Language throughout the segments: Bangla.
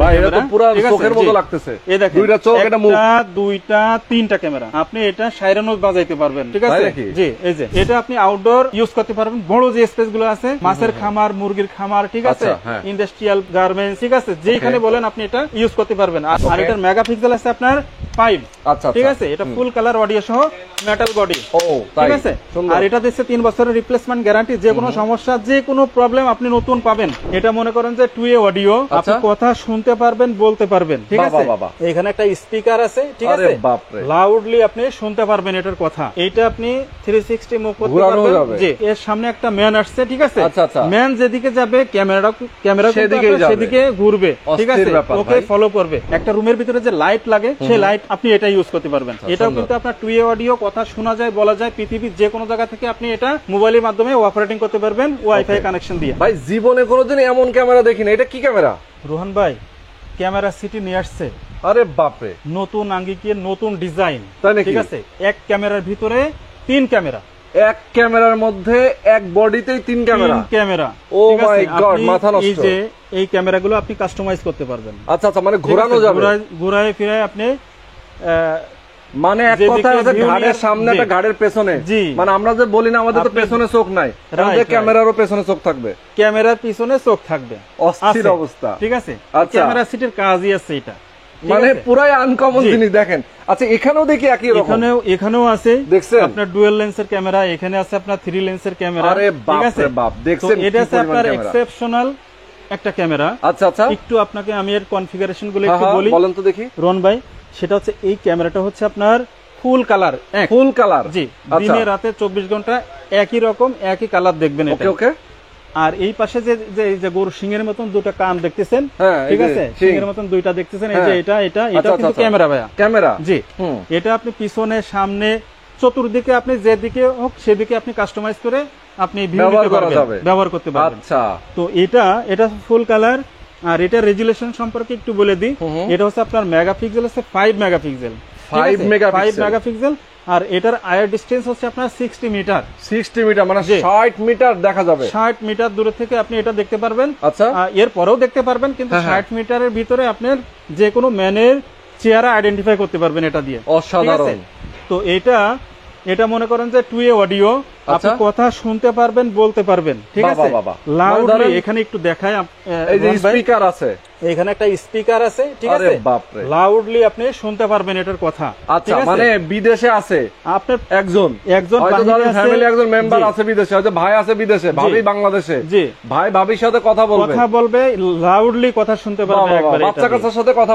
ভাই এটা তো পুরো চোখের মতো লাগতেছে। এই দেখেন দুইটা চোখ, এটা মুখ, দুইটা তিনটা ক্যামেরা। আপনি এটা সাইরেনও বাজাইতে পারবেন, ঠিক আছে? জি, এই যে এটা আপনি আউটডোর ইউজ করতে পারবেন। বড় যে স্পেস গুলো আছে, মাছের খামার, মুরগির খামার, ঠিক আছে, ইন্ডাস্ট্রিয়াল গার্মেন্টস, ঠিক আছে, যেখানে বলেন আপনি এটা ইউজ করতে পারবেন। আর এটার মেগাপিক্সেল আছে আপনার 5, ঠিক আছে? এটা ফুল কালার অডিও সহ মেটাল বডি, ঠিক আছে? আর এটা দিচ্ছে 3 বছরের রিপ্লেসমেন্ট গ্যারান্টি। যে কোনো সমস্যা, যে কোনো প্রবলেম আপনি নতুন পাবেন। এটা মনে করেন যে 2A অডিও, আপনি কথা শুনতে পারবেন, বলতে পারবেন, ঠিক আছে? এখানে একটা স্পিকার আছে, ঠিক আছে, লাউডলি আপনি শুনতে পারবেন এটার কথা। এইটা আপনি 360 মুভ করতে পারবেন। জি, এর সামনে একটা ম্যান আসছে, ঠিক আছে? ম্যান যেদিকে যাবে ক্যামেরা সেদিকে ঘুরবে, ঠিক আছে? ওকে ফলো করবে। একটা রুমের ভিতরে যে লাইট লাগে, সেই লাইট আপনি এটা ইউজ করতে পারবেন। এটাও কিন্তু আপনার 2A অডিও, কথা শোনা যায়, বলা যায়। পৃথিবীর যে কোনো জায়গা থেকে আপনি এটা মোবাইলের মাধ্যমে অপারেটিং করতে পারবেন ওয়াইফাই কানেকশন দিয়ে। ভাই জীবনে কোনোদিন এমন ক্যামেরা দেখিনি। এটা কি ক্যামেরা রোহান ভাই? ক্যামেরা সিটি নিয়ে আসছে। আরে বাপরে, নতুন আঙ্গিকে, নতুন ডিজাইন, ঠিক আছে? এক ক্যামেরার ভিতরে 3 ক্যামেরা, এক ক্যামেরার মধ্যে এক বডিতেই 3 ক্যামেরা। ও মাই গড, মাথা নষ্ট। এই যে এই ক্যামেরাগুলো আপনি কাস্টমাইজ করতে পারবেন। আচ্ছা আচ্ছা, মানে ঘোরানো যাবে, ঘোরায় ফিরায় আপনি, মানে এক কথা আছে ঘাড়ের সামনে একটা ঘাড়ের পেছনে। মানে আমরা যে বলি না আমাদের তো পেছনে চোখ নাই, আমাদের ক্যামেরারও পেছনে চোখ থাকবে, ক্যামেরার পিছনে চোখ থাকবে। অস্থির অবস্থা, ঠিক আছে? ক্যামেরা সিটের কাজই আছে এটা, মানে পুরাই আনকমন জিনিস। দেখেন, আচ্ছা এখানেও দেখি একই রকম, এখানেও আছে, দেখছেন? আপনার ডুয়াল লেন্সের ক্যামেরা, এখানে আছে আপনার 3 লেন্সের ক্যামেরা। আরে বাপ রে বাপ, দেখছেন? এটা আছে আপনার এক্সেপশনাল একটা ক্যামেরা। আচ্ছা আচ্ছা, একটু আপনাকে আমি এর কনফিগারেশন গুলো একটু বলি, বলেন তো দেখি রন ভাই। সেটা হচ্ছে এই ক্যামেরাটা হচ্ছে আপনার ফুল কালার, ফুল কালার। জি, দিনে রাতে 24 ঘন্টা একই রকম, একই কালার দেখবেন এটা। ওকে। আর এই পাশে যে গরু সিংহের মতন দুটো কান দেখতেছেন, ঠিক আছে, সিংহের মতন দুইটা দেখতেছেন, এই যে এটা কিন্তু ক্যামেরা ভাইয়া, ক্যামেরা। জি, এটা আপনি পিছনে, সামনে, চতুর্দিকে আপনি যেদিকে হোক সেদিকে আপনি কাস্টমাইজ করে আপনি ব্যবহার করতে পারবেন। আচ্ছা, তো এটা ফুল কালার। আর এটা রেজুলেশন সম্পর্কে একটু বলে দিই। এটা হচ্ছে আপনার মেগাপিক্সেল হচ্ছে 5 মেগাপিক্সেল, 5 মেগাপিক্সেল। আর এটার আয়ার ডিসটেন্স হচ্ছে আপনার 60 মিটার। 60 মিটার মানে 60 মিটার দেখা যাবে। 60 মিটার দূরে থেকে আপনি এটা দেখতে পারবেন। আচ্ছা, এর পরেও দেখতে পারবেন, কিন্তু 60 মিটারের ভিতরে আপনার যে কোনো ম্যানের চেহারা আইডেন্টিফাই করতে পারবেন এটা দিয়ে। অসাধারণ। তো এটা মনে করেন যে 2A অডিও, আপনি কথা শুনতে পারবেন, বলতে পারবেন, ঠিক আছে? লাউডলি এখানে একটু দেখায়, এই যে স্পিকার আছে, এখানে একটা স্পিকার আছে, ঠিক আছে? লাউডলি আপনি শুনতে পারবেন এটার কথা। আচ্ছা, মানে বিদেশে আছে আপনার একজন ফ্যামিলি, একজন মেম্বার আছে বিদেশে, হয়তো ভাই আছে বিদেশে, ভাবি বাংলাদেশে, জি, ভাই ভাবির সাথে কথা বলবে, লাউডলি কথা শুনতে পারবে, একবারে বাচ্চা কাচ্চার সাথে কথা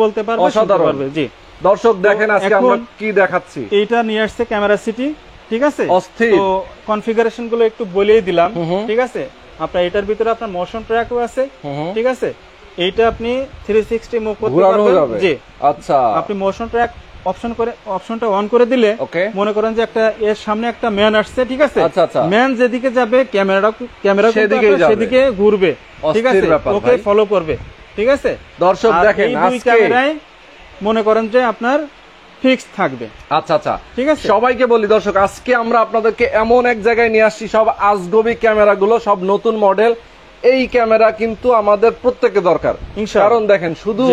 বলতে পারবে, অসাধারণ। জি, দর্শক দেখেন আজকে আমরা কি দেখাচ্ছি। এটা নিয়ে আসছে ক্যামেরা সিটি, ঠিক আছে? তো কনফিগারেশন গুলো একটু বলেই দিলাম, ঠিক আছে? আপনার এটার ভিতরে আপনার মোশন ট্র্যাকও আছে, ঠিক আছে? এইটা আপনি 360 মুভ করতে পারবেন। জি, আচ্ছা, আপনি মোশন ট্র্যাক অপশনটা অন করে দিলে, মনে করেন যে এর সামনে একটা ম্যান আসছে, ঠিক আছে? ম্যান যেদিকে যাবে ক্যামেরা সেদিকে ঘুরবে, ঠিক আছে? ওকে ফলো করবে, ঠিক আছে? দর্শক দেখেন, দুই ক্যামেরায় মনে করেন যে আপনার ফিক্স থাকবে। আচ্ছা আচ্ছা, ঠিক আছে? সবাইকে বলি দর্শক, আজকে আমরা আপনাদেরকে এমন এক জায়গায় নিয়ে আসছি, সব আজগবি ক্যামেরাগুলো, সব নতুন মডেল। এই ক্যামেরা কিন্তু আমাদের প্রত্যেকের দরকার, কারণ দেখেন, শুধু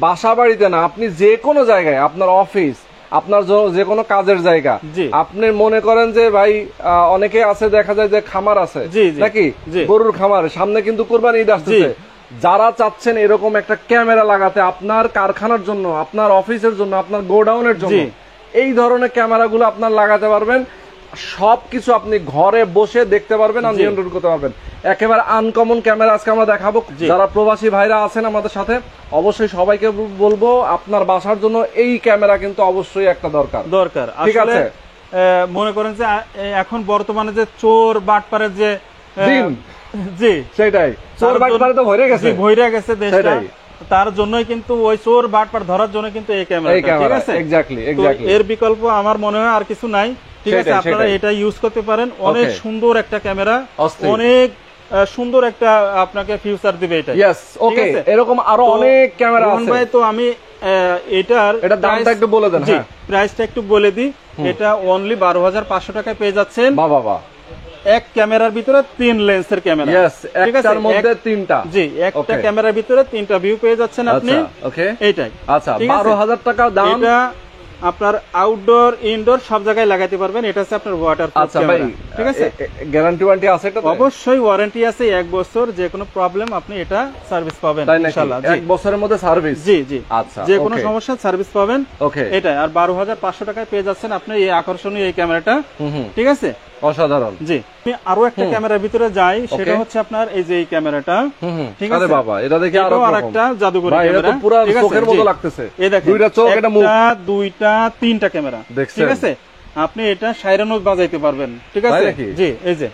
বাসা বাড়িতে না, আপনি যে কোনো জায়গায়, আপনার অফিস, আপনার যে কোনো কাজের জায়গা, আপনি মনে করেন যে ভাই, অনেকে আছে দেখা যায় যে খামার আছে নাকি, গরুর খামার, সামনে কিন্তু কুরবানি ঈদ আসতেছে, যারা চাচ্ছেন এরকম একটা ক্যামেরা লাগাতে আপনার কারখানার জন্য, আপনার অফিসের জন্য, আপনার গোডাউনের জন্য, এই ধরনের ক্যামেরাগুলো আপনার লাগাতে পারবেন। সবকিছু আপনি ঘরে বসে দেখতে পারবেন আর নিয়ন্ত্রণ করতে পারবেন। একেবারে আনকমন ক্যামেরা আজকে আমরা দেখাবো। যারা প্রবাসী ভাইরা আছেন আমাদের সাথে, অবশ্যই সবাইকে বলবো, আপনার বাসার জন্য এই ক্যামেরা কিন্তু অবশ্যই একটা দরকার। ঠিক আছে? মনে করেন যে এখন বর্তমানে যে চোর বাটপারের যে দিন, জি, সেটাই, চোর বাটপারে তো ভরে গেছে দেশটা, তার জন্যই কিন্তু ওই চোর বাটপার ধরার জন্য কিন্তু এই ক্যামেরা, ঠিক আছে? এক্স্যাক্টলি। এর বিকল্প আমার মনে হয় আর কিছু নাই, ঠিক আছে? আপনারা এটা ইউজ করতে পারেন। অনেক সুন্দর একটা ক্যামেরা, অনেক সুন্দর একটা আপনাকে ফিউচার দিবে এটা। ইয়েস, ওকে, এরকম আরো অনেক ক্যামেরা আছে ভাই। তো আমি এটার দামটা একটু বলে দেন। হ্যাঁ, প্রাইসটা একটু বলে দিই। এটা অনলি 12,500 টাকায় পেয়ে যাচ্ছেন। বাবা, এক ক্যামেরার ভিতরে 3 লেন্সের ক্যামেরা। একটার মধ্যে 3টা। জি, একটা ক্যামেরার ভিতরে 3টা ভিউ পেয়ে যাচ্ছেন আপনি। ওকে, এইটাই। আচ্ছা, 12,000 টাকা দাম। এটা আপনার আউটডোর ইনডোর সব জায়গায় লাগাতে পারবেন। এটা হচ্ছে আপনার ওয়াটার প্রুফ ক্যামেরা। ঠিক আছে, গ্যারান্টি ওয়ারেন্টি আছে এটা? অবশ্যই ওয়ারেন্টি আছে 1 বছর। যে কোনো প্রবলেম আপনি এটা সার্ভিস পাবেন ইনশাআল্লাহ। 1 বছরের মধ্যে সার্ভিস? জি জি, আচ্ছা, যে কোনো সমস্যা সার্ভিস পাবেন। ওকে, এটাই। আর 12,500 টাকায় পেয়ে যাচ্ছেন আপনি এই আকর্ষণীয় এই ক্যামেরাটা। ঠিক আছে, অসাধারণ। জি, আমি আরো একটা ক্যামেরার ভিতরে যাই, সেটা হচ্ছে আপনার এই যে এই ক্যামেরাটা। ঠিক আছে, আরে বাবা, এটা দেখি আরো আরেকটা জাদুঘরী ক্যামেরা। এটা তো পুরো চোখের মতো লাগতেছে। এই দেখেন, দুইটা চোখ, এটা মুখ, দুইটা, 3টা ক্যামেরা। ঠিক আছে, আপনি এটা সাইরেনও বাজাইতে পারবেন। ঠিক আছে, জি, এই যে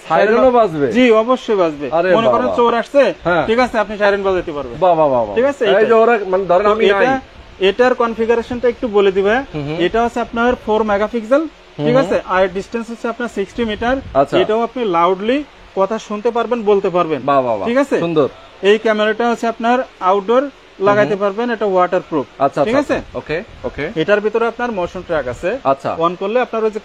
সাইরেনও বাজবে? জি, অবশ্যই বাজবে। মনে করেন চোর আসছে, ঠিক আছে, আপনি সাইরেন বাজাইতে পারবেন। বাবা বাবা, ঠিক আছে। এই যে ওরা মানে ধরেন আমি নাই, এটার কনফিগারেশনটা একটু বলে দিবে। এটা হচ্ছে আপনার 4 মেগাপিক্সেল। ঠিক আছে, আর ডিসটেন্স হচ্ছে আপনার 60 মিটার। এটাও আপনি লাউডলি কথা শুনতে পারবেন, বলতে পারবেন। ঠিক আছে, সুন্দর। এই ক্যামেরাটা হচ্ছে আপনার আউটডোর লাগাইতে পারবেন, এটা ওয়াটার প্রুফ। ঠিক আছে, ওকে ওকে। এটার ভিতরে আপনার মোশন ট্র্যাক আছে। আচ্ছা, অন করলে আপনার ওই যে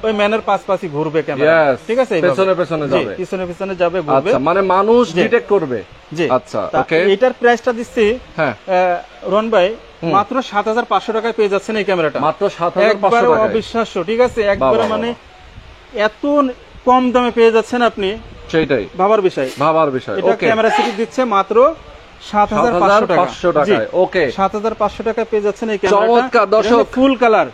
ওই ম্যানের পাশাপাশি ঘুরবে ক্যামেরা। ঠিক আছে, পেছনে পেছনে যাবে, পিছনে পিছনে যাবে, ঘুরবে। আচ্ছা, মানে মানুষ ডিটেক্ট করবে। জি, আচ্ছা, ওকে। এটার প্রাইসটা দিচ্ছি রন ভাই মাত্র 7,500 টাকায় পেয়ে যাচ্ছেন এই ক্যামেরাটা। মাত্র 7,500 টাকা, অবিশ্বাস্য। ঠিক আছে, একবারে মানে এত কম দামে পেয়ে যাচ্ছেন আপনি, সেটাই ভাবার বিষয়। এটা ক্যামেরা সিটি দিচ্ছে মাত্র 7,500 টাকায়। ওকে, 7,500 টাকায় পেয়ে যাচ্ছেন এই ক্যামেরাটা। চমৎকার দর্শক, ফুল কালার।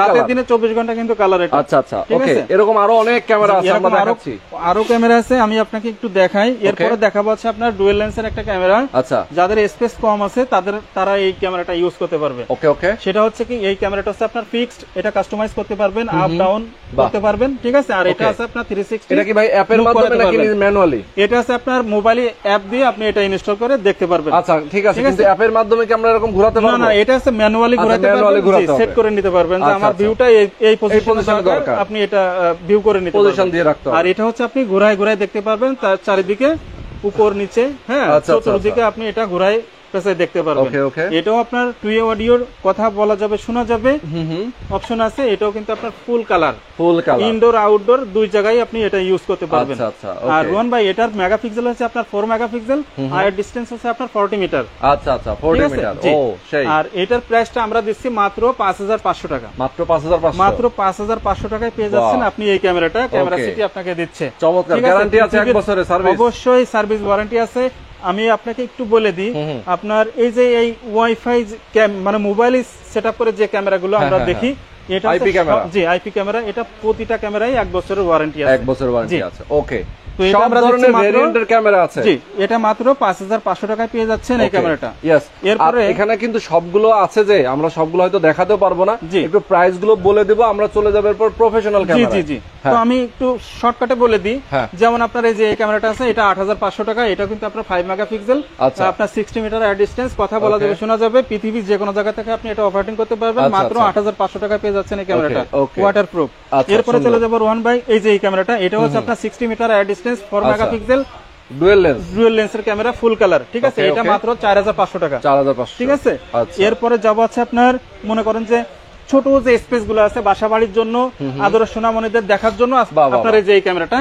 রাতের দিনে 24 ঘন্টা কিন্তু কালার এটা। আচ্ছা আচ্ছা, ওকে। এরকম আরো অনেক ক্যামেরা আছে, আমরা দেখাচ্ছি। আরো ক্যামেরা আছে, আমি আপনাকে একটু দেখাই। এরপরে দেখাবো হচ্ছে আপনার ডুয়াল লেন্সের একটা ক্যামেরা। আচ্ছা, যাদের স্পেস কম আছে তারা এই ক্যামেরাটা ইউজ করতে পারবে। ওকে ওকে। সেটা হচ্ছে কি, এই ক্যামেরাটা হচ্ছে আপনার ফিক্সড, এটা কাস্টমাইজ করতে পারবেন, আপ ডাউন করতে পারবেন। ঠিক আছে, আর এটা আছে আপনার 360। এটা কি ভাই অ্যাপের মাধ্যমে নাকি ম্যানুয়ালি? এটা আছে আপনার মোবাইলে অ্যাপ দিয়ে আপনি এটা ইনস্টল করে দেখতে পারবেন। আচ্ছা, ঠিক আছে, কিন্তু অ্যাপের মাধ্যমে কি আমরা এরকম ঘোরাতে পারবো? না না, এটা আছে ম্যানুয়ালি ঘোরাতে পারবেন, সেট করে নিতে পারবেন যে আমার ভিউটা এই পজিশনে দরকার, আপনি এটা ভিউ করে নিতে পারবেন, পজিশন দিয়ে রাখতে হবে। আর এটা হচ্ছে আপনি ঘোরায় ঘোরায় দেখতে পারবেন, তার চারিদিকে উপর নিচে, হ্যাঁ, চতুর্দিকে আপনি এটা ঘোরায় পেছায় দেখতে পারবেন। এটাও আপনার 2 অডিওর কথা বলা যাবে, শোনা যাবে, অপশন আছে। এটাও কিন্তু আপনার ফুল কালার, ইনডোর আউটডোর দুই জায়গায় আপনি এটা ইউজ করতে পারবেন। আর রোহন ভাই, এটার মেগাপিক্সেল হচ্ছে আপনার 4 মেগাপিক্সেল, আর ডিসটেন্স হচ্ছে আপনার 40 মিটার। আচ্ছা আচ্ছা, 40 মিটার। ও সেই। আর এটার প্রাইসটা আমরা দিচ্ছি মাত্র 5,500 টাকা। মাত্র 5,500, মাত্র 5,500 টাকায় পেয়ে যাচ্ছেন আপনি এই ক্যামেরাটা। ক্যামেরা সিটি আপনাকে দিচ্ছে। চমৎকার, গ্যারান্টি আছে 1 বছরের সার্ভিস। অবশ্যই সার্ভিস ওয়ারেন্টি আছে। আমি আপনাকে একটু বলে দিই, আপনার এই যে এই ওয়াইফাই মানে মোবাইল সেটআপ করে যে ক্যামেরাগুলো আমরা দেখি, এটা আইপি ক্যামেরা। জি, আইপি ক্যামেরা। এটা প্রতিটা ক্যামেরাই 1 বছরের ওয়ারেন্টি আছে। 1 বছরের ওয়ারেন্টি আছে। ওকে, তো এটা আমরা ধরনের ভেরিয়েন্টের ক্যামেরা আছে। জি, এটা মাত্র 5,500 টাকায় পেয়ে যাচ্ছেন এই ক্যামেরাটা। यस, এরপরে এখানে কিন্তু সবগুলো আছে, যে আমরা সবগুলো হয়তো দেখাতেও পারবো না, একটু প্রাইস গুলো বলে দেব, আমরা চলে যাব এরপর প্রফেশনাল ক্যামেরা। জি জি, তো আমি একটু শর্টকাটে বলে দিই। যেমন আপনার এই যে এই ক্যামেরাটা আছে, এটা 8,500 টাকা। এটা কিন্তু আপনার 5 মেগাপিক্সেল, আপনার 60 মিটার এয়ার ডিসটেন্স, কথা বলা যাবে, শোনা যাবে, পৃথিবীর যে কোনো জায়গা থেকে আপনি এটা অপারেটিং করতে পারবেন। মাত্র 8,500 টাকায় পেয়ে যাচ্ছেন এই ক্যামেরাটা, ওয়াটারপ্রুফ। এরপরে চলে যাব রোহান ভাই, এই যে এই ক্যামেরাটা, এটা হচ্ছে আপনার 60 metre IR distance, 4 megapixel, dual লেন্সের ক্যামেরা, ফুল কালার। ঠিক আছে, এটা মাত্র 4,500 টাকা। 4,500, ঠিক আছে। এরপরে যাব আছে আপনার, মনে করেন যে ছোট যে স্পেস গুলো আছে বাসা বাড়ির জন্য, আদরের সোনামণিদের দেখার জন্য আপনার এই যে এই ক্যামেরাটা,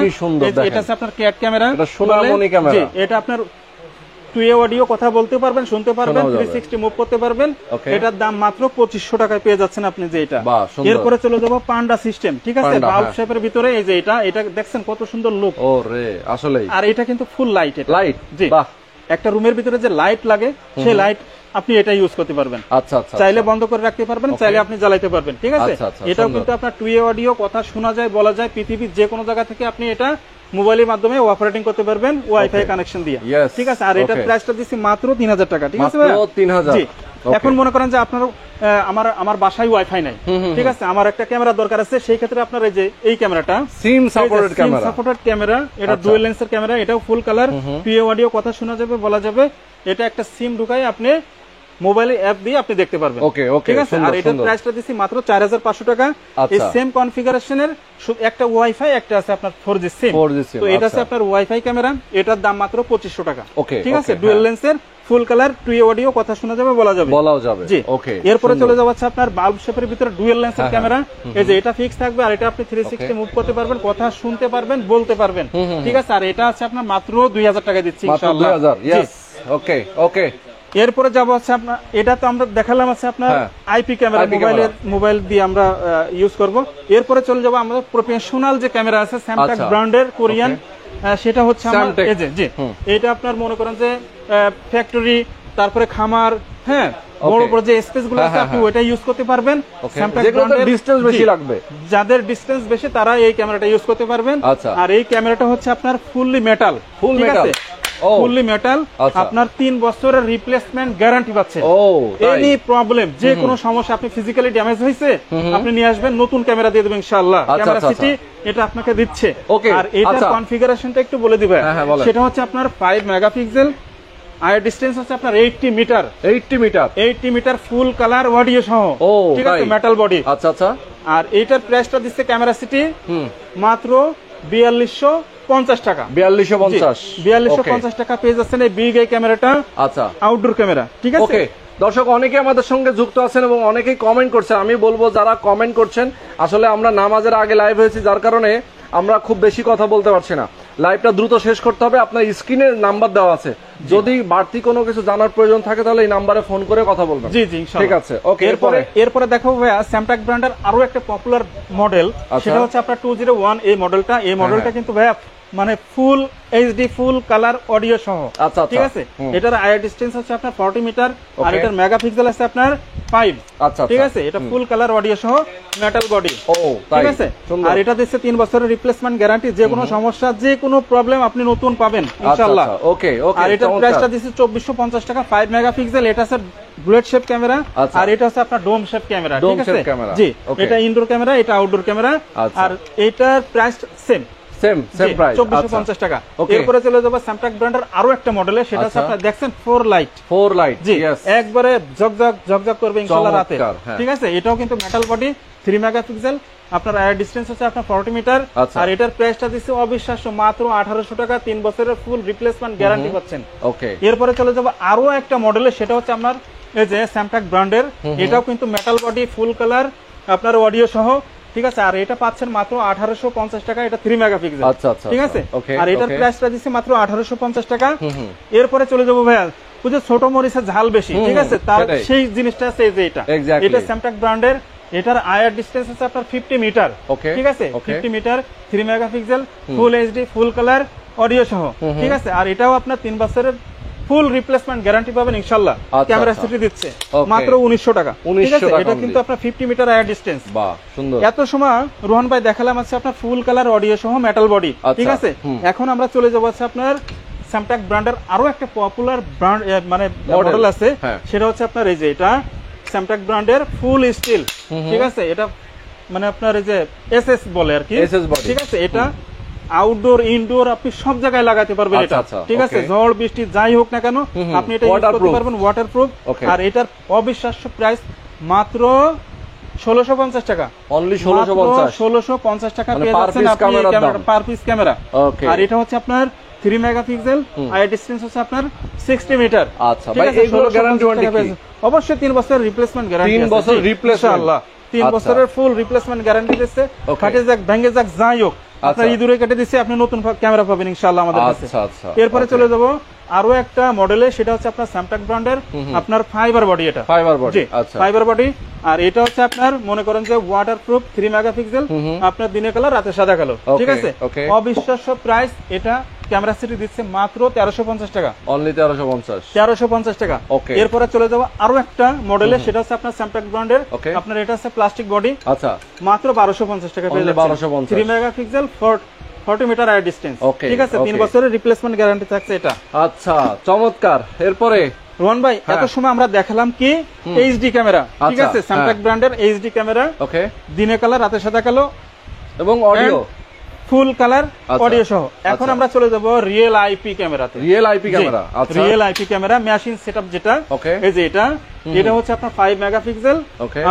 এটা আছে আপনার ক্যাট ক্যামেরা, সোনামণি ক্যামেরা। এটা আপনার 2 অডিও কথা বলতে পারবেন, শুনতে পারবেন, 360 মুভ করতে পারবেন। এটার দাম মাত্র 2,500 টাকায় পেয়ে যাচ্ছেন আপনি যে এটা। এরপরে চলে যাব পান্ডা সিস্টেম। ঠিক আছে, বাল্ব শেপের ভিতরে এই যে এটা দেখছেন কত সুন্দর লুক। ওরে আসলেই। আর এটা কিন্তু ফুল লাইট, লাইট। জি, বাহ। একটা রুমের ভিতরে যে লাইট লাগে, সেই লাইট আপনি এটা ইউজ করতে পারবেন। আচ্ছা আচ্ছা, চাইলে বন্ধ করে রাখতে পারবেন, চাইলে আপনি জ্বালাইতে পারবেন। ঠিক আছে, এটাও কিন্তু আপনার 2 অডিও কথা শোনা যায়, বলা যায়, পৃথিবীর যে কোনো জায়গা থেকে আপনি এটা মোবাইলের মাধ্যমে অপারেটিং করতে পারবেন, ওয়াইফাই কানেকশন দিয়ে। ঠিক আছে, আর এটার প্রাইসটা দিচ্ছি মাত্র 3,000 টাকা। ঠিক আছে, 3,000। জি। এখন মনে করেন যে আপনার আমার বাসায় ওয়াইফাই নাই, ঠিক আছে, আমার একটা ক্যামেরা দরকার আছে, সেই ক্ষেত্রে আপনার এই যে এই ক্যামেরাটা সিম সাপোর্টেড ক্যামেরা, এটা ডুয়াল লেন্সের ক্যামেরা, এটাও ফুল কালার, 2 অডিও কথা শোনা যাবে, বলা যাবে। এটা একটা সিম ঢুকাই আপনি মোবাইলে অ্যাপ দিয়ে আপনি দেখতে পারবেন। ওকে ওকে, ঠিক আছে। আর এটার প্রাইসটা দিচ্ছি মাত্র 4,500 টাকা। এই সেম কনফিগারেশনের একটা ওয়াইফাই, একটা আছে আপনার 4G সিম। তো এটা আছে আপনার ওয়াইফাই ক্যামেরা, এটার দাম মাত্র 2,500 টাকা। ঠিক আছে, ডুয়াল লেন্সের ফুল কালার টু অডিও, কথা শোনা যাবে, বলাও যাবে জি। ওকে, এরপরে চলে যাচ্ছে আপনার বাল্ব শেপের ভিতরে ডুয়াল লেন্সের ক্যামেরা। এই যে এটা ফিক্স থাকবে, আর এটা আপনি 360 মুভ করতে পারবেন, কথা শুনতে পারবেন, বলতে পারবেন, ঠিক আছে। আর এটা আছে আপনার মাত্র 2000 টাকা দিচ্ছি ইনশাআল্লাহ। 2000, यस, ওকে ওকে। এরপরে যাব হচ্ছে আপনার, এটা তো আমরা দেখালাম আছে আপনার আইপি ক্যামেরা, মোবাইল দিয়ে আমরা ইউজ করব। এরপরে চলে যাব আমরা প্রফেশনাল যে ক্যামেরা আছে স্যামটাক ব্র্যান্ডের কোরিয়ান, সেটা হচ্ছে আমার এই যে জি, এটা আপনার মনে করেন যে ফ্যাক্টরি, তারপরে খামার, হ্যাঁ, বড় বড় যে স্পেস গুলো আছে আপনি ওইটা ইউজ করতে পারবেন। স্যামটাক ব্র্যান্ডের ডিসটেন্স বেশি লাগবে, যাদের ডিসটেন্স বেশি তারা এই ক্যামেরাটা ইউজ করতে পারবেন। আর এই ক্যামেরাটা হচ্ছে আপনার ফুললি মেটাল, ঠিক আছে, ফুললি মেটাল, আপনার 3 বছরের রিপ্লেসমেন্ট গ্যারান্টি পাচ্ছেন। এনি প্রবলেম, যে কোনো সমস্যা, আপনি ফিজিক্যালি ড্যামেজ হয়েছে আপনি নিয়ে আসবেন, নতুন ক্যামেরা দিয়ে দেবেন ইনশাআল্লাহ। ক্যামেরা সিটি এটা আপনাকে দিচ্ছে। আর এটার কনফিগারেশনটা একটু বলে দিবেন, সেটা হচ্ছে আপনার 5 মেগাপিক্সেল, আয়ার ডিসটেন্স হচ্ছে আপনার 80 metre, 80 metre full colour audio সহ, ঠিক আছে, মেটাল বডি। আচ্ছা আচ্ছা। আর এইটার প্রাইসটা দিচ্ছে ক্যামেরা সিটি মাত্র 4250 টাকা। 4250 টাকা পেয়ে যাচ্ছেন এই বিগ এই ক্যামেরাটা। আচ্ছা, আউটডোর ক্যামেরা, ঠিক আছে। দর্শক অনেকে আমাদের সঙ্গে যুক্ত আছেন এবং অনেকেই কমেন্ট করছেন। আমি বলবো যারা কমেন্ট করছেন, আসলে আমরা নামাজের আগে লাইভ হয়েছি, যার কারণে আমরা খুব বেশি কথা বলতে পারছি না, লাইভটা দ্রুত শেষ করতে হবে। আপনার স্ক্রিনে নাম্বার দেওয়া আছে, যদি বাড়তি কোনো কিছু জানার প্রয়োজন থাকে তাহলে এই নাম্বারে ফোন করে কথা বলবেন। জি জি, ঠিক আছে, ওকে। এরপরে দেখাবো ভাইয়া স্যামটাক ব্র্যান্ডের আরো একটা পপুলার মডেল, সেটা হচ্ছে আপনার 201 এই মডেলটা। এই মডেলটা কিন্তু ভাইয়া মানে ফুল এইচডি ফুল কালার অডিও সহ, আচ্ছা, ঠিক আছে। এটার আয়ার ডিসটেন্স হচ্ছে আপনার 40 মিটার, আর এটার মেগাপিক্সেল আছে আপনার 5, আচ্ছা, ঠিক আছে। এটা ফুল কালার অডিও সহ মেটাল বডি, ঠিক আছে। আর এটা দিচ্ছে 3 বছরের রিপ্লেসমেন্ট গ্যারান্টি, যে কোনো সমস্যা, যে কোনো প্রবলেম আপনি নতুন পাবেন ইনশাআল্লাহ। ওকে ওকে। আর এটার প্রাইসটা দিচ্ছে 2450 টাকা। 5 মেগাপিক্সেল, এটা আছে বুলেট শেপ ক্যামেরা, আর এটা হচ্ছে আপনার ডোম শেপ ক্যামেরা, ঠিক আছে জি। এটা ইনডোর ক্যামেরা, এটা আউটডোর ক্যামেরা, আর এটার প্রাইস সেম প্রাইস 2450 টাকা। এরপরে চলে যাবো স্যামটাক ব্র্যান্ডের আরো একটা মডেলে, সেটা হচ্ছে আপনারা দেখছেন 4 লাইট, জি, একবারে ঝকঝক করবে ইনশাআল্লাহ রাতে, ঠিক আছে। এটাও কিন্তু মেটাল বডি, 3 মেগাপিক্সেল, আপনার এয়ার ডিসটেন্স হচ্ছে আপনার 40 মিটার, আর এটার প্রাইসটা দিচ্ছে অবিশ্বাস্য মাত্র 1800 টাকা। 3 বছরের ফুল রিপ্লেসমেন্ট গ্যারান্টি পাচ্ছেন। ওকে। এরপরে চলে যাবো আরো একটা মডেলে, সেটা হচ্ছে আপনার এই যে স্যামটাক ব্র্যান্ডের, এটাও কিন্তু মেটাল বডি, ফুল কালার, আপনার অডিও সহ, ঠিক আছে। আর এটা পাচ্ছেন মাত্র 1850 টাকা। এটা 3 মেগাপিক্সেল, ঠিক আছে। আর এটার প্রাইসটা দিচ্ছে মাত্র 1850 টাকা। এরপরে চলে যাবো ভাইয়া ওই যে ছোট মরিচের ঝাল বেশি, ঠিক আছে, তার সেই জিনিসটা আছে এই যে এটা স্যামটাক ব্র্যান্ডের। এটার আয়ার ডিসটেন্স আছে আপনার 50 মিটার, ঠিক আছে, 50 metre, 3 megapixel, full HD full colour audio সহ, ঠিক আছে। আর এটাও আপনার 3 বছরের ফুল রিপ্লেসমেন্ট গ্যারান্টি পাবেন ইনশাআল্লাহ। ক্যামেরা সিটি দিচ্ছে মাত্র 1900 টাকা, ঠিক আছে। এটা কিন্তু আপনার 50 মিটার আয়ার ডিসটেন্স। বাহ, সুন্দর। এত সময় রোহন ভাই দেখালাম আছে আপনার ফুল কালার অডিও সহ মেটাল বডি, ঠিক আছে। এখন আমরা চলে যাব আছে আপনার স্যামটাক ব্র্যান্ডের আরো একটা পপুলার ব্র্যান্ড মানে মডেল আছে, সেটা হচ্ছে আপনার এই যে এটা স্যামটাক ব্র্যান্ডের ফুল স্টিল, ঠিক আছে। এটা মানে আপনার এই যে এসএস বলে আর কি, ঠিক আছে। এটা আউটডোর ইনডোর আপনি সব জায়গায় লাগাতে পারবেন এটা, ঠিক আছে। ঝড় বৃষ্টি যাই হোক না কেন আপনি এটা ইউজ করতে পারবেন, ওয়াটারপ্রুফ। আর এটার অবিশ্বাস্য প্রাইস মাত্র 1650 টাকা, অনলি 1650 টাকা পেয়ে যাচ্ছেন আপনি পার পিস ক্যামেরা। আর এটা হচ্ছে আপনার 3 মেগাপিক্সেল, আয়ার ডিসটেন্স হচ্ছে আপনার 60 মিটার। আচ্ছা ভাই, এগুলো গ্যারান্টি ওয়ারেন্টি অবশ্যই 3 বছরের রিপ্লেসমেন্ট গ্যারান্টি আছে, 3 বছর রিপ্লেসমেন্ট ইনশাআল্লাহ। 3 বছরের ফুল রিপ্লেসমেন্ট গ্যারান্টি দিচ্ছে, ফাটে যাক ভেঙে যাক যাই হোক আপনার ইঁদুরে কেটে দিচ্ছে, আপনি নতুন ক্যামেরা পাবেন ইনশাআল্লাহ আমাদের কাছে। এরপরে চলে যাব আরো একটা মডেলে, সেটা হচ্ছে আপনার স্যামটাক ব্র্যান্ডের আপনার ফাইবার বডি। এটা ফাইবার বডি, আচ্ছা, ফাইবার বডি। আর এটা হচ্ছে আপনার মনে করেন যে ওয়াটারপ্রুফ, 3 মেগাপিক্সেল, আপনার দিনের কালার রাতে সাদা কালো, ঠিক আছে। অবিশ্বাস্য প্রাইস। এটা ক্যামেরা সিটি দিচ্ছে মাত্র 1350 টাকা, অনলি 1350 টাকা। এরপরে চলে যাব আরো একটা মডেলে, সেটা হচ্ছে আপনার স্যামটাক ব্র্যান্ডের, আপনার এটা হচ্ছে প্লাস্টিক বডি, আচ্ছা, মাত্র 1250 টাকা পেয়ে যাচ্ছেন। 3 মেগাপিক্সেল, 40 মিটার আয়ার ডিসটেন্স, ঠিক আছে। 3 বছরের রিপ্লেসমেন্ট গ্যারান্টি থাকছে এটা। আচ্ছা, চমৎকার। এরপরে রোহন ভাই এত সময় আমরা দেখালাম কি এইচডি ক্যামেরা, ঠিক আছে, স্যামটাক ব্র্যান্ডের এইচডি ক্যামেরা, ওকে, দিনে কালার রাতে সাদা কালো এবং অডিও ফুল কালার অডিও সহ। এখন আমরা চলে যাব রিয়েল আইপি ক্যামেরাতে। রিয়েল আইপি ক্যামেরা, আচ্ছা, real IP camera machine setup যেটা, এই যে এটা হচ্ছে আপনার 5 মেগাপিক্সেল,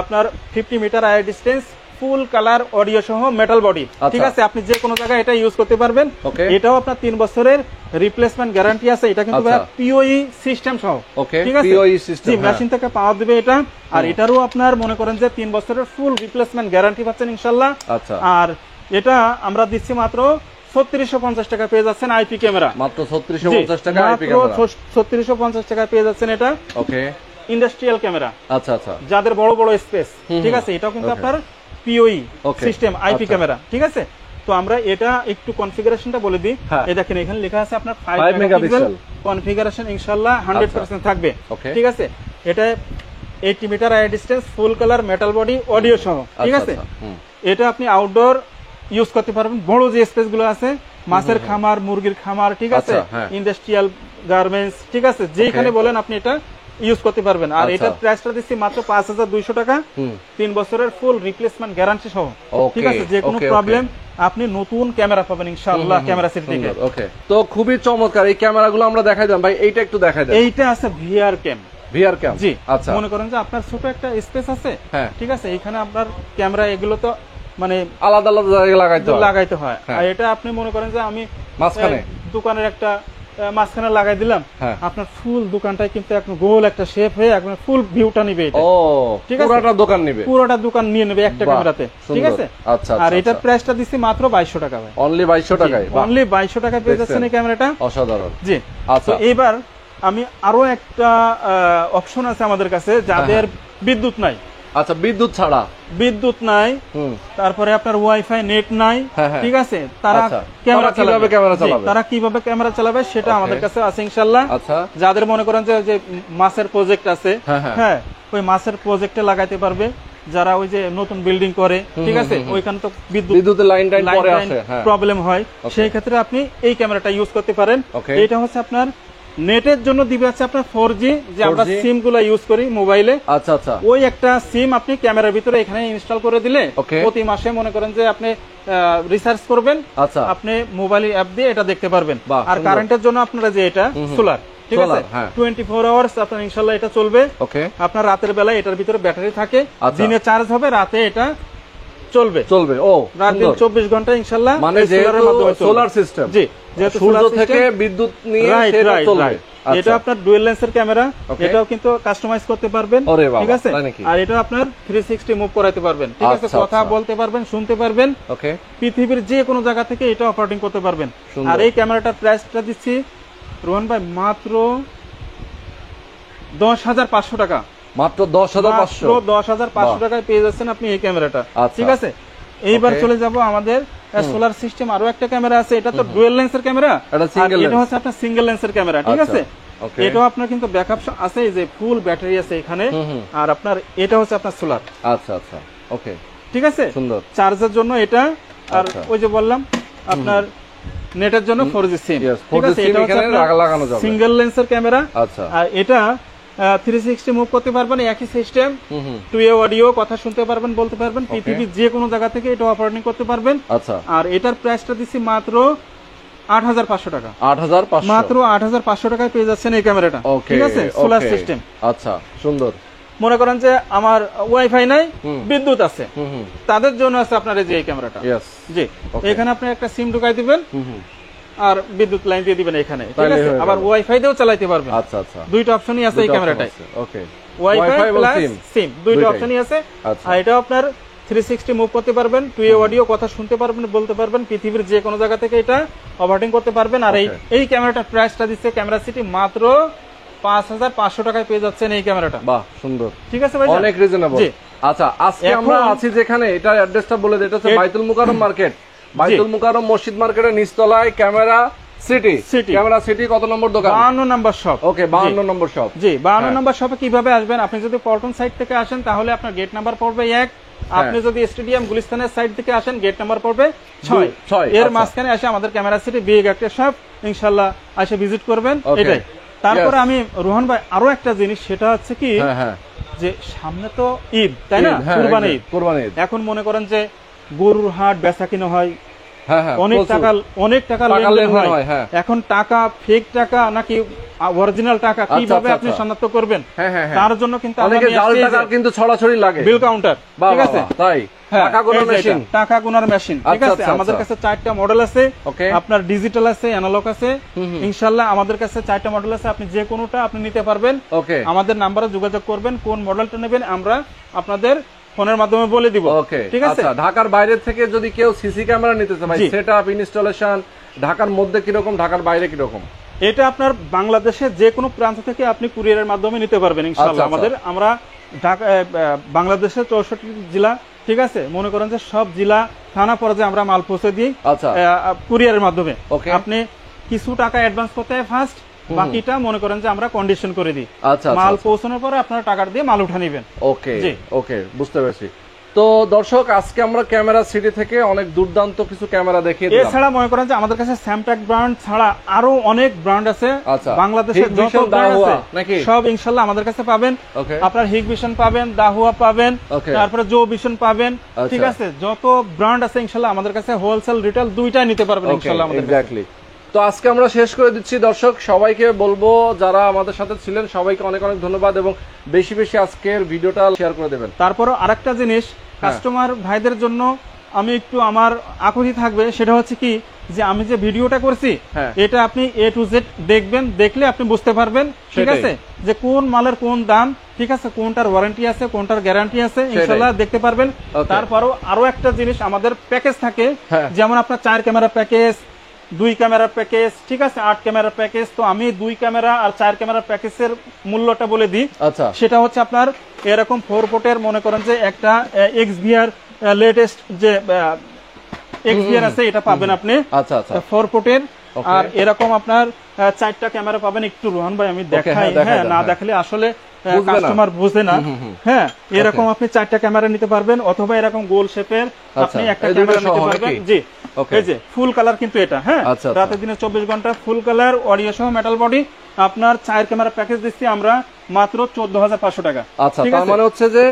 আপনার 50 মিটার আয়ার ডিসটেন্স, ফুল কালার অডিও সহ মেটাল বডি, ঠিক আছে, আপনি যে কোনো জায়গায় এটা ইউজ করতে পারবেন। এটাও আপনার 3 বছরের রিপ্লেসমেন্ট গ্যারান্টি আছে। এটা কিন্তু পিওই সিস্টেম সহ, ঠিক আছে, জি, মেশিন থেকে পাওয়ার দিবে এটা। আর এটারও আপনার মনে করেন যে 3 বছরের ফুল রিপ্লেসমেন্ট গ্যারান্টি পাচ্ছেন ইনশাআল্লাহ। আর এটা আমরা দিচ্ছি মাত্র 3650 টাকা পেয়ে যাচ্ছেন আইপি ক্যামেরা, মাত্র 3650 টাকা আইপি ক্যামেরা, 3650 টাকা পেয়ে যাচ্ছেন এটা। ওকে, ইন্ডাস্ট্রিয়াল ক্যামেরা, আচ্ছা আচ্ছা, যাদের বড় বড় স্পেস, ঠিক আছে, এটাও কিন্তু আপনার পিওই সিস্টেম আইপি ক্যামেরা, ঠিক আছে। তো আমরা এটা একটু কনফিগারেশনটা বলে দিই। এই দেখেন এখানে লেখা আছে আপনার 5 মেগাপিক্সেল কনফিগারেশন ইনশাআল্লাহ 100% থাকবে, ঠিক আছে। এটা 80 metre IR distance, full colour, metal body, audio সহ, ঠিক আছে। এটা আপনি আউটডোর ইউজ করতে পারবেন, বড় যে স্পেস গুলো আছে, মাছের খামার, মুরগির খামার, ঠিক আছে, ইন্ডাস্ট্রিয়াল গার্মেন্টস, ঠিক আছে, যেখানে বলেন আপনি এটা ইউজ করতে পারবেন। আর এটার প্রাইসটা দিচ্ছি মাত্র 5200 টাকা, 3 বছরের ফুল রিপ্লেসমেন্ট গ্যারান্টি সহ, ঠিক আছে। যে কোনো প্রবলেম আপনি নতুন ক্যামেরা পাবেন ইনশাআল্লাহ ক্যামেরা সিটি থেকে। ওকে, তো খুবই চমৎকার এই ক্যামেরাগুলো আমরা দেখাই দিলাম ভাই। এইটা একটু দেখাই দেন। এইটা আছে ভিআর ক্যাম, ভিআর ক্যাম, জি, আচ্ছা। মনে করেন যে আপনার ছোট একটা স্পেস আছে, ঠিক আছে, এখানে আপনার ক্যামেরা এগুলো তো মানে আলাদা আলাদা জায়গায় লাগাইতে হয়। আর এটা আপনি মনে করেন যে আমি মাঝখানে দোকানের একটা মাঝখানে লাগাই দিলাম, আপনার ফুল দোকানটাই কিন্তু একদম গোল একটা শেপ হয়ে একদম ফুল ভিউটা নিবে এটা, ঠিক আছে, পুরোটা দোকান নিবে, পুরোটা দোকান নিয়ে নেবে একটা ক্যামেরাতে, ঠিক আছে। আচ্ছা, আর এটার প্রাইসটা দিচ্ছি মাত্র 2200 টাকা ভাই, অনলি 2200 টাকায়, অনলি 2200 টাকায় পেয়ে যাচ্ছেন এই ক্যামেরাটা, অসাধারণ, জি। আচ্ছা, এবার আমি আরো একটা অপশন আছে আমাদের কাছে যাদের বিদ্যুৎ নাই, আচ্ছা, বিদ্যুৎ নাই, তারপরে আপনার ওয়াইফাই নেট নাই, ঠিক আছে, তারা কিভাবে ক্যামেরা চালাবে সেটা আমাদের কাছে আছে ইনশাআল্লাহ। আচ্ছা, যাদের মনে করেন যে মাছের প্রজেক্ট আছে, হ্যাঁ, ওই মাছের প্রজেক্টে লাগাইতে পারবে, যারা ওই যে নতুন বিল্ডিং করে, ঠিক আছে, ওইখানে তো বিদ্যুতের লাইন প্রবলেম হয়, সেই ক্ষেত্রে আপনি এই ক্যামেরাটা ইউজ করতে পারেন। এটা হচ্ছে আপনার নেটের জন্য দিবে আছে আপনার 4G, যে আমরা সিম গুলা ইউজ করি মোবাইলে, আচ্ছা আচ্ছা, ওই একটা সিম আপনি ক্যামেরার ভিতরে এখানে ইনস্টল করে দিলে প্রতি মাসে মনে করেন যে আপনি রিসার্চ করবেন, আচ্ছা, আপনি মোবাইল অ্যাপ দিয়ে এটা দেখতে পারবেন। আর কারেন্টের জন্য আপনারা যে এটা সোলার, ঠিক আছে, 24 আওয়ার্স আপনার ইনশাআল্লাহ এটা চলবে। আপনার রাতের বেলায় এটার ভিতরে ব্যাটারি থাকে, দিনে চার্জ হবে, রাতে এটা চলবে। ও, রাত দিন 24 ঘন্টা ইনশাআল্লাহ, মানে সোলার সিস্টেম, জি, যেহেতু সূর্য থেকে বিদ্যুৎ নিয়ে সেটা চলবে। এটা আপনার ডুয়াল লেন্সের ক্যামেরা, এটাও কিন্তু কাস্টমাইজ করতে পারবেন, ঠিক আছে। আর এটা আপনার 360 মুভ করাতে পারবেন, ঠিক আছে, কথা বলতে পারবেন, শুনতে পারবেন, ওকে, পৃথিবীর যে কোনো জায়গা থেকে এটা অপারেটিং করতে পারবেন। আর এই ক্যামেরাটার প্রাইসটা দিচ্ছি রোহন ভাই মাত্র 10,500 টাকা, মাত্র 10,500 টাকায় পেয়ে যাচ্ছেন আপনি এই ক্যামেরাটা, ঠিক আছে। এইবার চলে যাব আমাদের সোলার সিস্টেম আরো একটা ক্যামেরা আছে, এটা তো ডুয়াল লেন্সের ক্যামেরা, এটা হচ্ছে আপনার সিঙ্গেল লেন্সের ক্যামেরা, ঠিক আছে। এটাও আপনার কিন্তু ব্যাকআপ আছে, যে ফুল ব্যাটারি আছে এখানে, আর আপনার এটা হচ্ছে আপনার সোলার, আচ্ছা আচ্ছা, ওকে, ঠিক আছে, সুন্দর, চার্জের জন্য এটা, আর ওই যে বললাম আপনার নেটের জন্য 4G সিম, ঠিক আছে, এটা হচ্ছে লাগানো যাবে সিঙ্গেল লেন্সের ক্যামেরা, আচ্ছা। আর এটা 360 মুভ করতে পারবেন, একই সিস্টেম, 2A অডিও, কথা শুনতে পারবেন, বলতে পারবেন, পৃথিবীর যে কোনো জায়গা থেকে এটা অপারেটিং করতে পারবেন, আচ্ছা। আর এটার প্রাইসটা দিচ্ছি মাত্র 8,500 টাকা, মাত্র 8,500 টাকায় পেয়ে যাচ্ছেন এই ক্যামেরাটা, ঠিক আছে, সোলার সিস্টেম, আচ্ছা, সুন্দর। মনে করেন যে আমার ওয়াইফাই নাই, বিদ্যুৎ আছে, তাদের জন্য আছে আপনার এই যে এই ক্যামেরাটা, জি, এখানে আপনি একটা সিম ঢুকাই দিবেন আর বিদ্যুৎ লাইন দিয়ে দিবেন এখানে, ঠিক আছে, আবার ওয়াইফাই দিয়েও চালাতে পারবেন, আচ্ছা আচ্ছা, দুইটা অপশনই আছে এই ক্যামেরাটায়, ওকে, ওয়াইফাই প্লাস সিম, দুইটা অপশনই আছে। আর এটা আপনার 360 মুভ করতে পারবেন, 2A অডিও, কথা শুনতে পারবেন, বলতে পারবেন, পৃথিবীর যে কোনো জায়গা থেকে এটা অপারেটিং করতে পারবেন। আর এই ক্যামেরাটার প্রাইসটা দিচ্ছে ক্যামেরা সিটি মাত্র 5,500 টাকায় পেয়ে যাচ্ছেন এই ক্যামেরাটা, বাহ, সুন্দর, ঠিক আছে ভাই, অনেক রিজনেবল। আচ্ছা, আজকে আমরা আছি যেখানে, এটা অ্যাড্রেসটা বলে দিই, এটা হচ্ছে বাইতুল মুকাররম মার্কেট, বাইতুল মুকাররম মসজিদ মার্কেটের নিচতলায় ক্যামেরা সিটি, ক্যামেরা সিটি কত নম্বর দোকান? 52 নম্বর শপ, ওকে, 52 নম্বর শপ, জি, 52 নম্বর শপে কিভাবে আসবেন? আপনি যদি পল্টন সাইড থেকে আসেন তাহলে আপনার গেট নাম্বার পড়বে 1, আপনি যদি স্টেডিয়াম গুলিস্তানের সাইড থেকে আসেন গেট নাম্বার পড়বে 6, এর মাঝখানে এসে আমাদের ক্যামেরা সিটি বিগ একটা শপ, ইনশাআল্লাহ এসে ভিজিট করবেন, এটাই। তারপরে আমি রোহন ভাই আরো একটা জিনিস, সেটা হচ্ছে কি, যে সামনে তো ঈদ, তাই না, কুরবানি ঈদ, এখন মনে করেন যে গরুর হাট বেচা কিনা হয়, অনেক টাকা লেনদেন হয়। এখন টাকা ফেক টাকা নাকি অরিজিনাল টাকা কিভাবে আপনি শনাক্ত করবেন, তার জন্য কিন্তু কিন্তু ছড়াছড়ি লাগে বিল কাউন্টার, ঠিক আছে, তাই টাকা গোনার মেশিন, ঠিক আছে। আমাদের কাছে 4টা মডেল আছে, আপনার ডিজিটাল আছে, অ্যানালগ আছে, ইনশাআল্লাহ আমাদের কাছে 4টা মডেল আছে, আপনি যে কোনোটা আপনি নিতে পারবেন। আমাদের নাম্বারে যোগাযোগ করবেন, কোন মডেলটা নেবেন আমরা আপনাদের ফোনের মাধ্যমে বলে দিব, ঠিক আছে। ঢাকার বাইরে থেকে যদি কেউ সিসি ক্যামেরা নিতে চায়, সেটআপ ইনস্টলেশন ঢাকার মধ্যে কিরকম, ঢাকার বাইরে কিরকম? এটা আপনার বাংলাদেশের যে কোনো প্রান্ত থেকে আপনি কুরিয়ারের মাধ্যমে নিতে পারবেন ইনশাআল্লাহ। আমরা ঢাকা বাংলাদেশের 64 জেলা, ঠিক আছে, মনে করেন যে সব জেলা থানা পর্যায়ে আমরা মাল পৌঁছে দিই কুরিয়ারের মাধ্যমে। আপনি কিছু টাকা অ্যাডভান্স করতে হয় ফার্স্ট, বাকিটা মনে করেন যে আমরা কন্ডিশন করে দিই। মাল পৌঁছানোর পরে আপনারা টাকা দিয়ে মাল উঠা নেবেন। ওকে, বুঝতে পেরেছি। তো দর্শক, আজকে আমরা ক্যামেরা সিটি থেকে অনেক দুর্দান্ত কিছু ক্যামেরা দেখিয়ে দিলাম। এছাড়া মনে করেন যে আমাদের কাছে স্যামটাক ব্র্যান্ড ছাড়া আরো অনেক ব্র্যান্ড আছে বাংলাদেশের, যত ব্র্যান্ড আছে সব ইনশাআল্লাহ আমাদের কাছে পাবেন। আপনার হিগভিশন পাবেন, দাহুয়া পাবেন, তারপরে জো ভিশন পাবেন, ঠিক আছে। যত ব্র্যান্ড আছে ইনশাআল্লাহ আমাদের কাছে হোলসেল রিটেল দুইটাই নিতে পারবেন ইনশাআল্লাহ আমাদের কাছে। তো আজকে আমরা শেষ করে দিচ্ছি দর্শক, সবাইকে বলবো যারা আমাদের সাথে ছিলেন সবাইকে অনেক অনেক ধন্যবাদ, এবং বেশি বেশি আজকের ভিডিওটা শেয়ার করে দেবেন। তারপরও আরেকটা জিনিস কাস্টমার ভাইদের জন্য আমি একটু আমার আকুতি থাকবে, সেটা হচ্ছে কি যে আমি যে ভিডিওটা করছি এটা আপনি A to Z দেখবেন, দেখলে আপনি বুঝতে পারবেন, ঠিক আছে, যে কোন মালের কোন দাম, ঠিক আছে, কোনটার ওয়ারেন্টি আছে, কোনটার গ্যারান্টি আছে, ইনশাআল্লাহ দেখতে পারবেন। তারপরও আরো একটা জিনিস, আমাদের প্যাকেজ থাকে, যেমন আপনার 4 ক্যামেরা প্যাকেজ, 2 ক্যামেরা প্যাকেজ, ঠিক আছে, 8 ক্যামেরা প্যাকেজ। তো আমি 2 ক্যামেরা আর 4 ক্যামেরা প্যাকেজের মূল্যটা বলে দিই। সেটা হচ্ছে আপনার এরকম 4 পোর্টের মনে করেন যে একটা XVR লেটেস্ট যে XVR আছে, এটা পাবেন আপনি 4 পোর্টের। আর এরকম আপনার 4টা ক্যামেরা পাবেন। একটু রোহান ভাই আমি দেখাই, না দেখালে আসলে কাস্টমার বুঝে না। এরকম আপনি 4টা ক্যামেরা নিতে পারবেন, অথবা এরকম গোল শেপের আপনি একটা ক্যামেরা নিতে পারবেন। জি, এই যে ফুল কালার কিন্তু এটা, রাতে দিনে 24 ঘন্টা ফুল কালার অডিও সহ মেটাল বডি। আপনার 4 ক্যামেরা প্যাকেজ দিচ্ছি আমরা মাত্র 14,500 টাকা। তার মানে হচ্ছে যে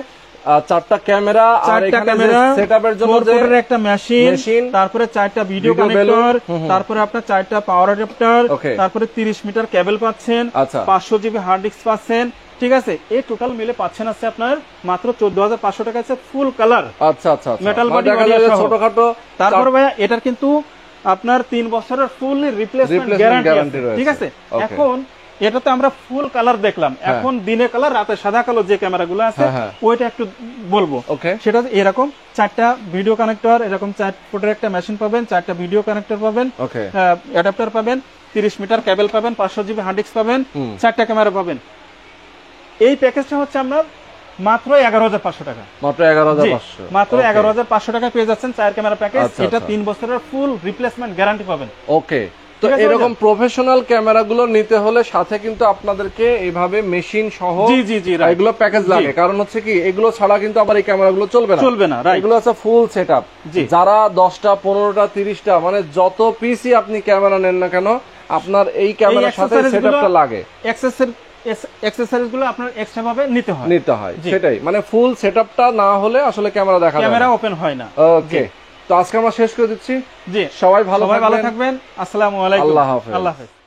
4টা ক্যামেরা, আর এখানে সেটআপের জন্য যে একটা মেশিন, তারপরে 4টা ভিডিও কানেক্টর, তারপরে আপনার 4টা পাওয়ার অ্যাডাপ্টার, তারপরে 30 মিটার কেবল পাচ্ছেন, 500 জিবি হার্ড ডিস্ক পাচ্ছেন, ঠিক আছে। এই টোটাল মিলে পাচ্ছেন আছে আপনার মাত্র 14,500 টাকা, আছে ফুল কালার মেটাল বডি ছোটখাটো। তারপরে ভাইয়া এটার কিন্তু আপনার 3 বছরের ফুল রিপ্লেসমেন্ট গ্যারান্টি, ঠিক আছে। এখন এটাতে আমরা ফুল কালার দেখলাম, এখন দিনে কালার, রাতে সাদা কালো যে ক্যামেরাগুলো আছে ওইটা একটু বলবো। সেটা এরকম 4টা ভিডিও কানেক্টর, এরকম 4 ফুটের একটা মেশিন পাবেন, 4টা ভিডিও কানেক্টর পাবেন, অ্যাডাপ্টার পাবেন, 30 মিটার কেবল পাবেন, 500 জিবি হার্ড ডিস্ক পাবেন, 4টা ক্যামেরা পাবেন। এই প্যাকেজটা হচ্ছে আপনার মাত্র 11,500 টাকা, মাত্র 11,500 টাকা পেয়ে যাচ্ছেন 4 ক্যামেরা প্যাকেজ। এটা 3 বছরের ফুল রিপ্লেসমেন্ট গ্যারান্টি পাবেন। তো এরকম প্রফেশনাল ক্যামেরাগুলো নিতে হলে সাথে কিন্তু আপনাদেরকে এইভাবে মেশিন সহ এগুলো প্যাকেজ লাগে, কারণ হচ্ছে কি এগুলো ছাড়া কিন্তু আবার এই ক্যামেরাগুলো চলবে না। এগুলো আছে ফুল সেটআপ। যারা 10টা 15টা 30টা মানে যত পিসি আপনি ক্যামেরা নেন না কেন, আপনার এই ক্যামেরার সাথে সেটআপটা লাগে। অ্যাকসেসরিজ গুলো আপনার এক্সট্রা ভাবে নিতে হয়, সেটাই, মানে ফুল সেটআপটা না হলে আসলে ক্যামেরা ওপেন হয় না। ওকে, তো আজকে আমরা শেষ করে দিচ্ছি। জি, সবাই ভালো থাকবেন। আসসালামু আলাইকুম, আল্লাহ হাফেজ।